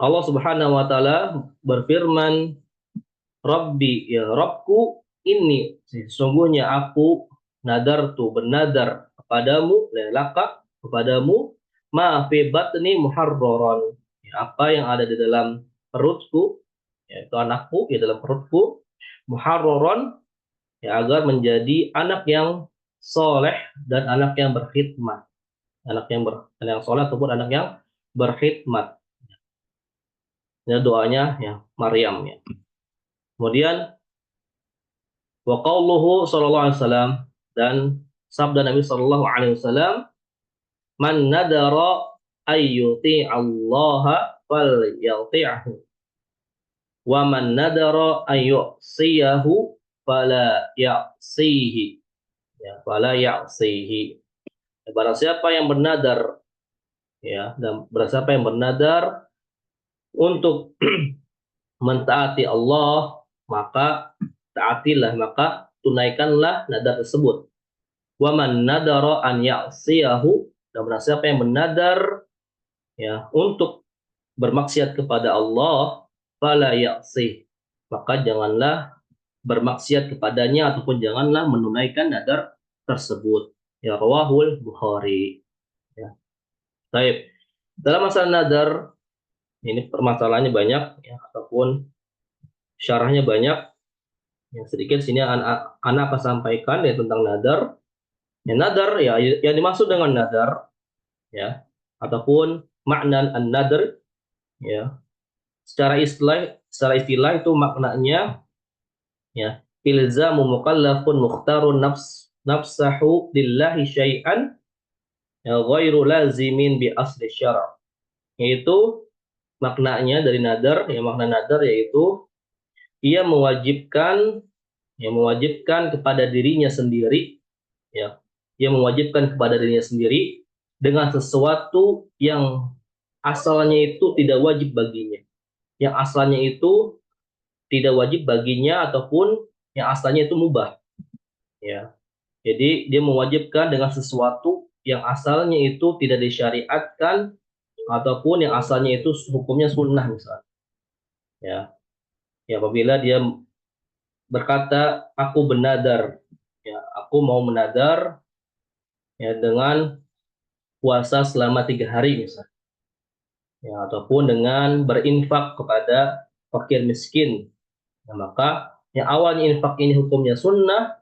A: Allah Subhanahu wa taala berfirman, Rabbi, ya Rabbku, ini sesungguhnya aku nadartu, bernadar kepadamu, laka, kepadamu, ma fi batni muharraran, ya, apa yang ada di dalam perutku, yaitu anakku, ya dalam perutku, muharraran, ya agar menjadi anak yang soleh dan anak yang berkhidmat, anak yang soleh ataupun anak yang berkhidmat. Ya, doanya ya Maryam ya. Kemudian wa qauluhu sallallahu alaihi wasallam, dan sabda Nabi sallallahu alaihi wasallam, man nadara ayyuti Allah fal yuti'hu wa man nadara ayyusiyahu fala ya'sihi, ya fala ya'sihi. Barang siapa yang bernadar, ya, dan barang siapa yang bernadar untuk mentaati Allah, maka taatilah, maka tunaikanlah nadar tersebut. Wa man nadara an ya'siyahu, dan barang siapa yang bernadar ya untuk bermaksiat kepada Allah, fala ya'sih, maka janganlah bermaksiat kepadanya ataupun janganlah menunaikan nadar tersebut. Ya, rawahul Bukhari. Ya. Baik. Dalam masalah nadar ini permasalahannya banyak ya, ataupun syarahnya banyak. Yang sedikit sini anak akan sampaikan ya tentang nadar. Ya, nadar ya yang dimaksud dengan nadar ya ataupun makna an-nadr ya secara istilah itu maknanya ya ilzamu mukallafun mukhtarun nafsahu lillahi syai'an ya ghairu lazimin bi asli syara', yaitu maknanya dari nadar ya, makna nadar yaitu ia mewajibkan kepada dirinya sendiri ya, ia mewajibkan kepada dirinya sendiri dengan sesuatu yang asalnya itu tidak wajib baginya, yang asalnya itu tidak wajib baginya ataupun yang asalnya itu mubah ya. Jadi dia mewajibkan dengan sesuatu yang asalnya itu tidak disyariatkan ataupun yang asalnya itu hukumnya sunnah misalnya ya. Ya, apabila dia berkata aku bernadar ya, aku mau menadar ya dengan puasa selama 3 hari misalnya, ya, ataupun dengan berinfak kepada fakir miskin. Nah, maka yang awalnya infak ini hukumnya sunnah,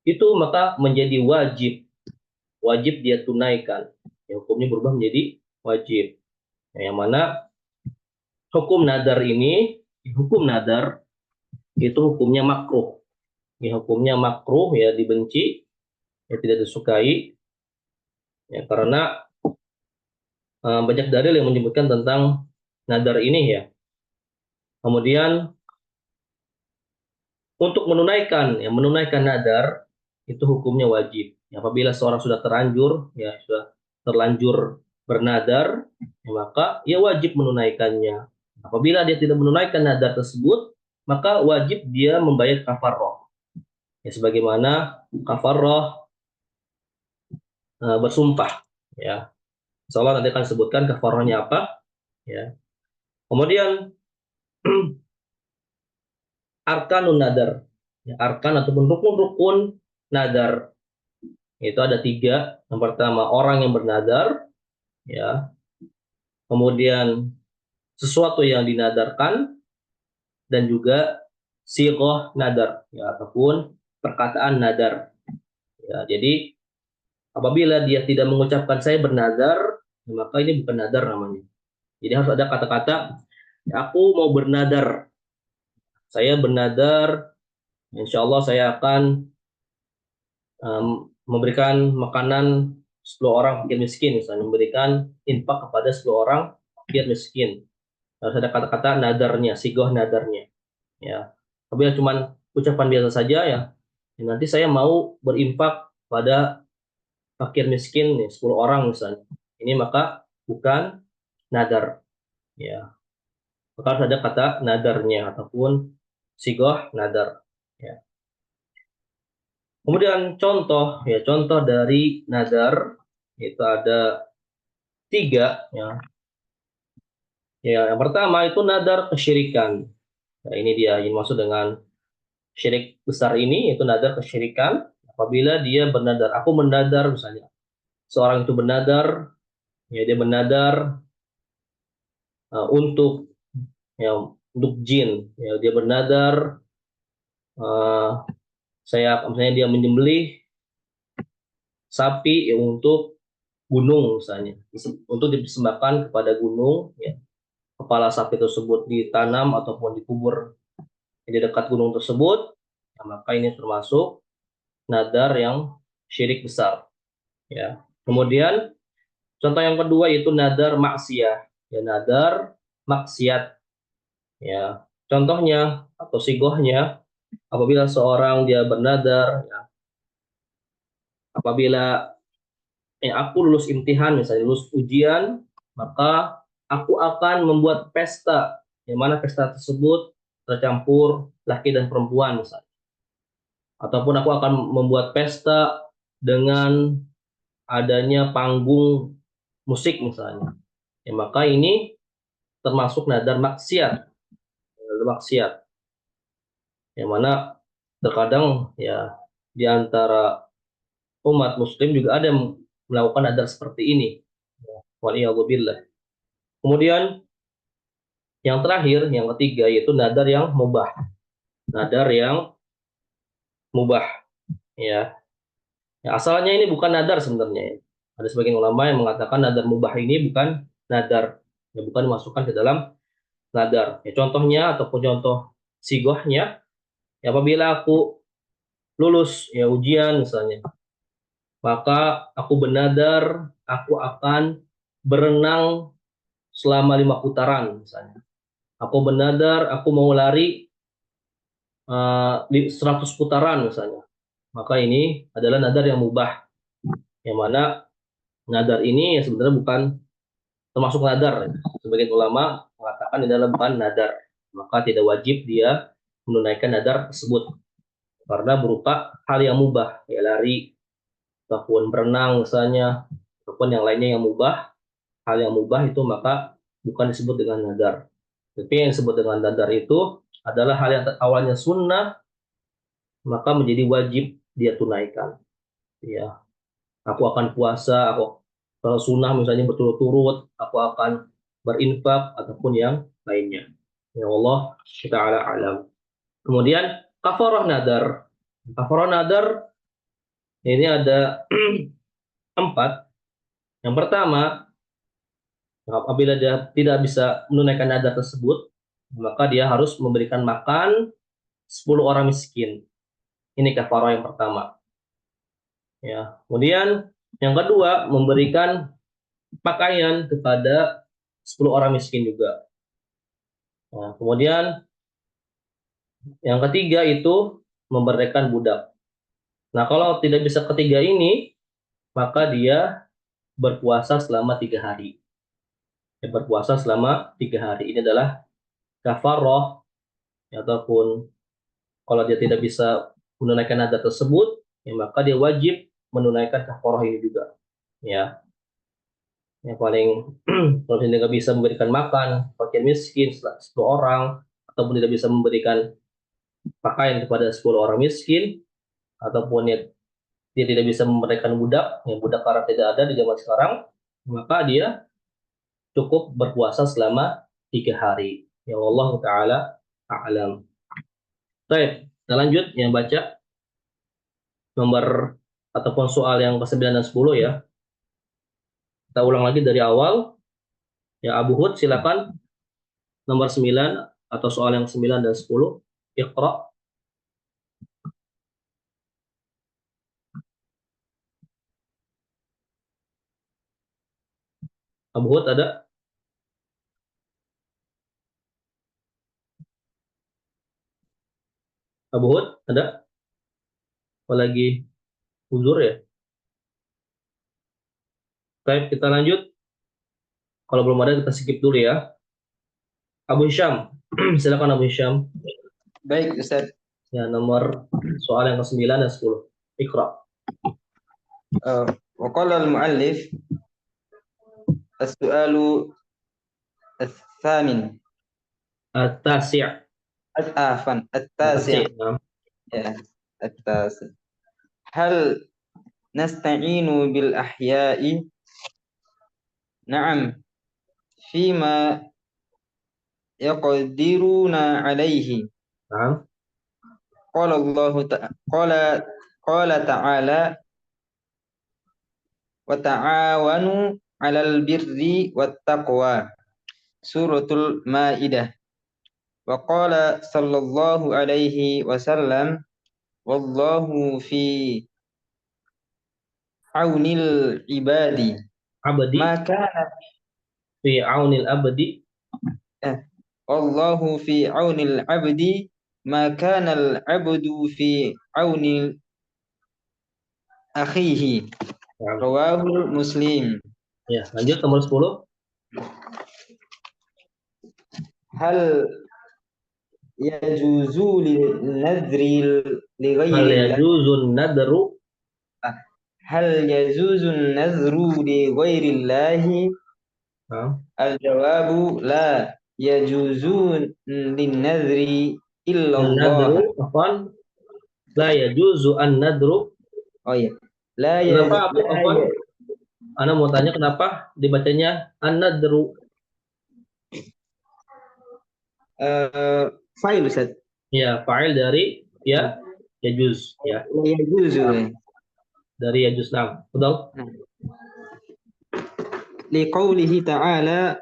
A: itu maka menjadi wajib dia tunaikan. Ya, hukumnya berubah menjadi wajib. Nah, yang mana hukum nadar itu hukumnya makruh. Ya, hukumnya makruh, ya, dibenci, ya, tidak disukai, ya, karena banyak dalil yang menyebutkan tentang nadar ini, ya. Kemudian untuk menunaikan nadar itu hukumnya wajib. Ya, apabila seorang sudah terlanjur, ya, sudah terlanjur bernadar, ya, maka ia wajib menunaikannya. Apabila dia tidak menunaikan nadar tersebut, maka wajib dia membayar kafarah. Ya, sebagaimana kafarah bersumpah, ya. Insyaallah nanti akan sebutkan kafarahnya apa, ya. Kemudian arkanun nadar, ya, arkan ataupun rukun-rukun nadar itu ada 3. Yang pertama orang yang bernadar, ya. Kemudian sesuatu yang dinadarkan, dan juga sighah nadar, ya, ataupun perkataan nadar. Ya, jadi apabila dia tidak mengucapkan saya bernadar, ya, maka ini bukan nadar namanya. Jadi harus ada kata-kata, aku mau bernadar, saya bernadar, insya Allah saya akan memberikan makanan 10 orang fakir miskin, misalnya memberikan infak kepada 10 orang fakir miskin. Harus ada kata-kata nadarnya, sighah nadarnya, ya. Apabila cuma ucapan biasa saja, ya, nanti saya mau berinfak pada fakir miskin, nih, 10 orang misalnya. Ini maka bukan nadar, ya. Maka harus ada kata nadarnya ataupun sighah nadar, ya. Kemudian contoh, ya, contoh dari nadar itu ada 3, ya. Ya, yang pertama itu nadar kesyirikan. Nah, ini dia yang maksud dengan syirik besar ini, itu nadar kesyirikan. Apabila dia bernadar, aku bernadar misalnya, seorang itu bernadar, ya, dia bernadar untuk, ya, untuk jin, ya, dia bernadar saya misalnya dia menyembelih sapi, ya, untuk gunung misalnya, untuk dipersembahkan kepada gunung, ya. Kepala sapi tersebut ditanam ataupun dikubur di dekat gunung tersebut, ya, maka ini termasuk nadar yang syirik besar, ya. Kemudian contoh yang kedua yaitu nadar maksiyah, ya, nadar maksiat, ya. Contohnya atau sigohnya, apabila seorang dia bernadar, ya, apabila aku lulus imtihan misalnya, lulus ujian, maka aku akan membuat pesta, yang mana pesta tersebut tercampur laki dan perempuan misalnya. Ataupun aku akan membuat pesta dengan adanya panggung musik misalnya. Ya, maka ini termasuk nadar maksiat. Nadar maksiat. Yang mana terkadang, ya, di antara umat muslim juga ada yang melakukan nadar seperti ini. Waliyadzubillah. Kemudian yang terakhir, yang ketiga yaitu nadar yang mubah. Nadar yang mubah, ya. Ya, asalnya ini bukan nadar sebenarnya. Ada sebagian ulama yang mengatakan nadar mubah ini bukan nadar, ya, bukan dimasukkan ke dalam nadar. Ya, contohnya ataupun contoh sigohnya, ya, apabila aku lulus, ya, ujian misalnya, maka aku bernadar aku akan berenang selama 5 putaran misalnya. Aku bernadar aku mau lari 100 putaran misalnya. Maka ini adalah nadar yang mubah, yang mana nadar ini, ya, sebenarnya bukan termasuk nadar. Sebagian ulama mengatakan ini adalah bukan nadar, maka tidak wajib dia menunaikan nadar tersebut karena berupa hal yang mubah, ya, lari ataupun berenang misalnya, ataupun yang lainnya yang mubah. Hal yang mubah itu maka bukan disebut dengan nadar. Tapi yang disebut dengan nadar itu adalah hal yang awalnya sunnah, maka menjadi wajib dia tunaikan. Ya, aku akan puasa, aku Kalau sunnah misalnya berturut-turut, aku akan berinfak ataupun yang lainnya. Ya Allah Ta'ala alam. Kemudian kafarah nadar. Kafarah nadar ini ada 4. Yang pertama, apabila dia tidak bisa menunaikan nadar tersebut, maka dia harus memberikan makan 10 orang miskin. Ini kafarah yang pertama. Ya. Kemudian yang kedua, memberikan pakaian kepada 10 orang miskin juga. Nah, kemudian yang ketiga itu memerdekakan budak. Nah, kalau tidak bisa ketiga ini, maka dia berpuasa selama 3 hari. Dia berpuasa selama 3 hari. Ini adalah kafarah, ataupun kalau dia tidak bisa menunaikan nadar tersebut, ya maka dia wajib menunaikan kafarah ini juga. Ya, yang paling kalau dia tidak bisa memberikan makan fakir miskin 10 orang, ataupun tidak bisa memberikan pakaian kepada 10 orang miskin, ataupun dia tidak bisa memberikan budak, yang budak karena tidak ada di zaman sekarang, maka dia cukup berpuasa selama 3 hari. Ya Allah Ta'ala a'lam. Baik, kita lanjut yang baca nomor ataupun soal yang ke-9 dan 10 ya. Kita ulang lagi dari awal. Ya Abu Hud silakan nomor 9 atau soal yang 9 dan 10. Iqra. Abu Hud ada? Abu Hud ada? Apalagi uzur ya? Baik, kita lanjut. Kalau belum ada kita skip dulu ya. Abu Hisham, silakan Abu Hisham.
C: Baik, Ustaz.
A: Ya, nomor soal yang ke-9 dan 10. Iqra.
C: وقال المؤلف السؤال الثامن
A: At-Tasi'.
C: عفوا
A: At-Tasi'.
C: التاسع التاسع هل نستعين بالأحياء؟ نعم، فيما يقدرون عليه.
A: Nah,
C: قال الله قال تعالى وتعاونوا على البر والتقوى سورة المائدة. وقال صلى الله عليه وسلم والله في عون العباد
A: abadi
C: ما كان
A: fi aunil abdi.
C: والله في عون العبد ما كان العبد في عون أخيه.
A: Nah,
C: رواه مسلم.
A: ya, lanjut nomor 10.
C: هل يجوز للنذر لغير
A: Hal
C: الله
A: yajuzun nadru.
C: هل يجوز النذر لغير الله؟
A: Nah,
C: الجواب لا يجوز للنذر إلا الله.
A: an-nadru afwan. La yajuzu an-nadru.
C: Oh iya, لا
A: Kenapa Abu
C: لا
A: afwan? Ana mau tanya kenapa dibacanya an-nadru?
C: fa'il Ustaz.
A: Ya, fa'il dari ya yajuz ya.
C: لا يجوز
A: Dari yajuz. Nah, betul.
C: لقوله تعالى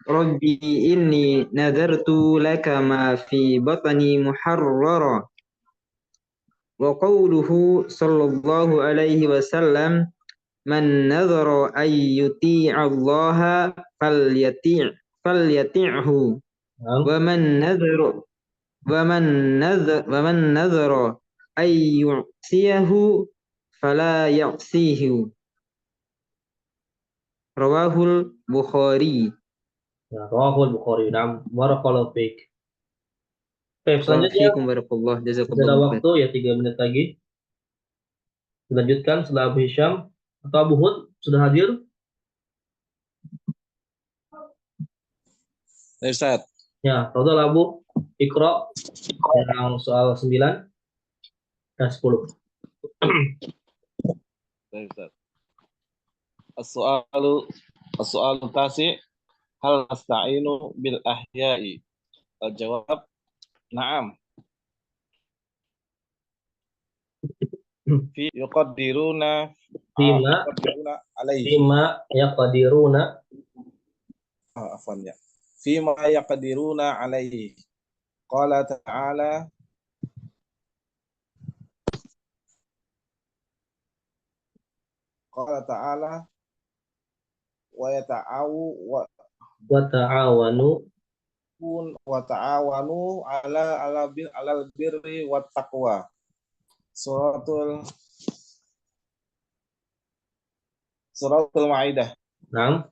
C: ربي إني نذرت لك ما في بطني محررا. وقوله صلى الله عليه وسلم من نذر أن يطيع الله فليطيعه
A: Nah,
C: ومن نذر أن يعصيه فلا يعصيه. رواه البخاري.
A: ya, rawahul Bukhari. Nah, barakallahu fiik. Baik, selanjutnya
C: Fiikum barakallah,
A: sudah ada
C: jazakallahu khair.
A: waktu ya 3 menit lagi. Dilanjutkan setelah Abu Hisham atau Abu Hud sudah hadir?
B: Ustaz.
A: Ya, tafadhal Abu, Iqra yang soal 9 dan 10.
B: Ustaz. As-soalu as-soalu tasi, hal nasta'inu bil ahya'i? Al-jawab, na'am. Fi yuqaddiruna
A: Fima
B: alaihi.
A: fima yaqdiruna
B: Afwan ya. Fima yaqdiruna alaihi. Qala ta'ala, wa yata'awu
A: wa ta'awanu
B: wa ta'awanu alal birri wat taqwa. Suratul Maidah.
A: Naam.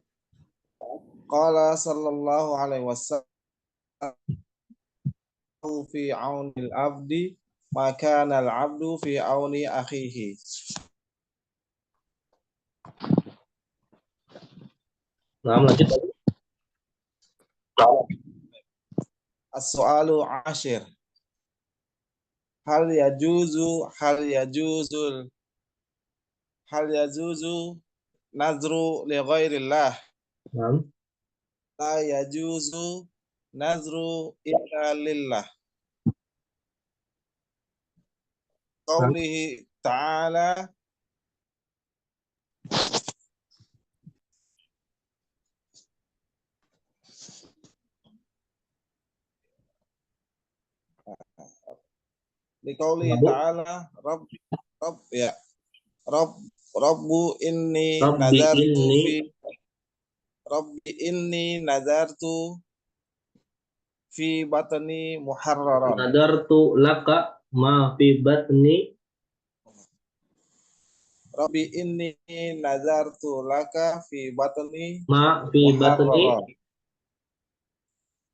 B: Qala sallallahu alaihi wasallam fi aunil abdi maka al abdu fi auni akhihi.
A: Naam, lanjut.
B: As-soalu ashir. Hal yajuzu nazru li ghairillah.
A: Naam.
B: La yajuzu nazru illa lillah. Qaulihi ta'ala, liqaulihi
A: Rabu.
B: ta'ala, Rabbu inni
A: Rabbi
B: nazartu
A: inni
B: fi Rabbi inni nazartu fi batni muharraran.
A: nadartu laka ma fi batni
B: Rabbi inni nazartu laka fi batni
A: ma fi batni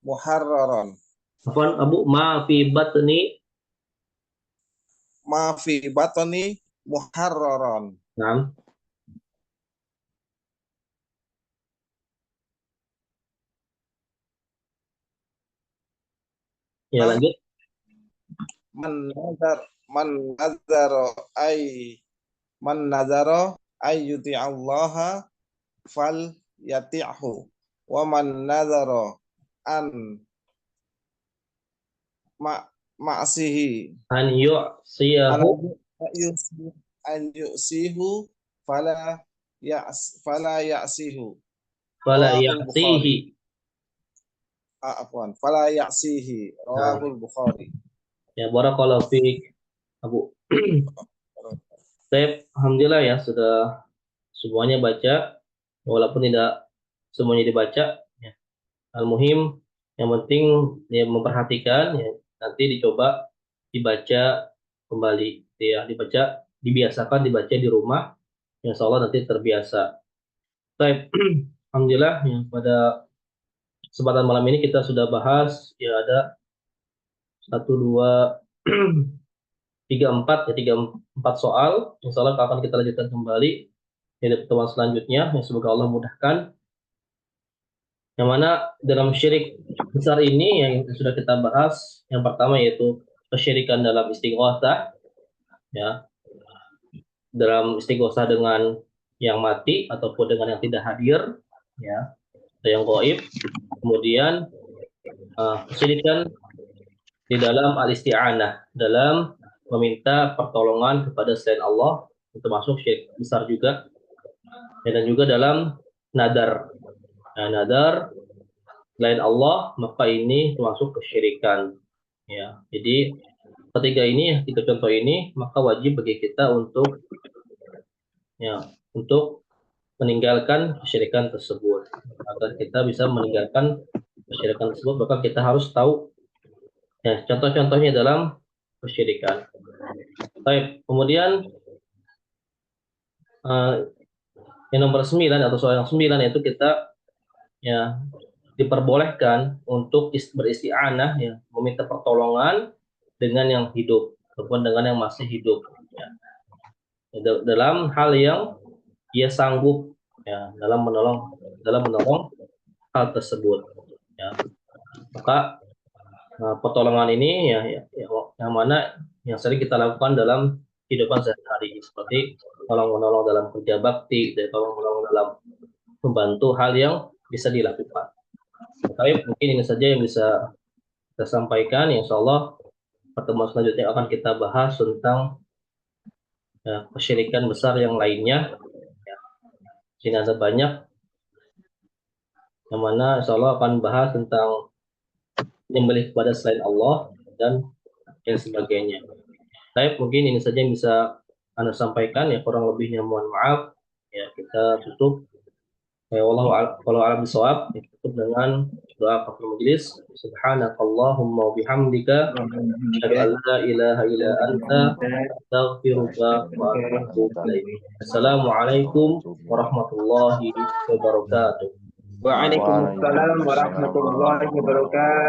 B: muharraran.
A: Afwan, Abu, ma fi batni.
B: Ma fi batni muharraran.
A: Naam. Ya, lanjut.
B: Man nazara ay yuti Allah fal yati'hu wa man nazara an ma'sihi
A: An yu'siyahu
B: an yu'sihu fala ya'sihu.
A: fala
B: Rawahul Bukhari.
A: ya'sihi.
B: Afwan, fala ya'sihi. Rawahul Bukhari.
A: Ya, barakallahu fiik, Abu. Baik, alhamdulillah ya sudah semuanya baca, walaupun tidak semuanya dibaca. Ya. Al-muhim, yang penting ya memperhatikan, ya, nanti dicoba dibaca kembali, ya, dibiasakan dibaca di rumah, insya Allah nanti terbiasa. Baik, alhamdulillah ya, pada kesempatan malam ini kita sudah bahas ya ada 1, 2, 3, 4 soal. Insya Allah akan kita lanjutkan kembali di pertemuan selanjutnya. Ya, semoga Allah mudahkan. Yang mana dalam syirik besar ini yang sudah kita bahas, yang pertama yaitu kesyirikan dalam istighosah, ya, dalam istighosah dengan yang mati ataupun dengan yang tidak hadir, ya, atau yang gaib. Kemudian kesyirikan di dalam al-isti'anah, dalam meminta pertolongan kepada selain Allah, termasuk syirik besar juga. Dan juga dalam nadar. Nah, nadar selain Allah, maka ini termasuk kesyirikan. Ya, jadi tiga contoh ini, maka wajib bagi kita untuk meninggalkan kesyirikan tersebut. Agar kita bisa meninggalkan kesyirikan tersebut, maka kita harus tahu ya, contoh-contohnya dalam kesyirikan. Baik, kemudian yang nomor 9 atau soal yang 9 yaitu kita ya diperbolehkan untuk beristi'anah, ya, meminta pertolongan dengan yang hidup ataupun dengan yang masih hidup, ya, dalam hal yang ia sanggup, ya, dalam menolong hal tersebut, ya. Maka pertolongan ini yang mana yang sering kita lakukan dalam kehidupan sehari-hari, seperti tolong-menolong dalam kerja bakti, dan tolong-menolong dalam membantu hal yang bisa dilakukan. Baik, mungkin ini saja yang bisa kita sampaikan. Insya Allah pertemuan selanjutnya akan kita bahas tentang kesyirikan besar yang lainnya. Sini ada banyak yang mana insya Allah akan bahas tentang menyembelih kepada selain Allah dan yang sebagainya. Baik, mungkin ini saja yang bisa Anda sampaikan, ya kurang lebihnya mohon maaf. Ya, kita tutup. Wallahu a'lam bishawab. Tutup dengan doa kafaratul majelis. Subhanakallahumma wa bihamdika asyhadu an la ilaha illa anta astaghfiruka wa atubu ilaik. Assalamualaikum warahmatullahi wabarakatuh.
C: Waalaikumsalam warahmatullahi wabarakatuh.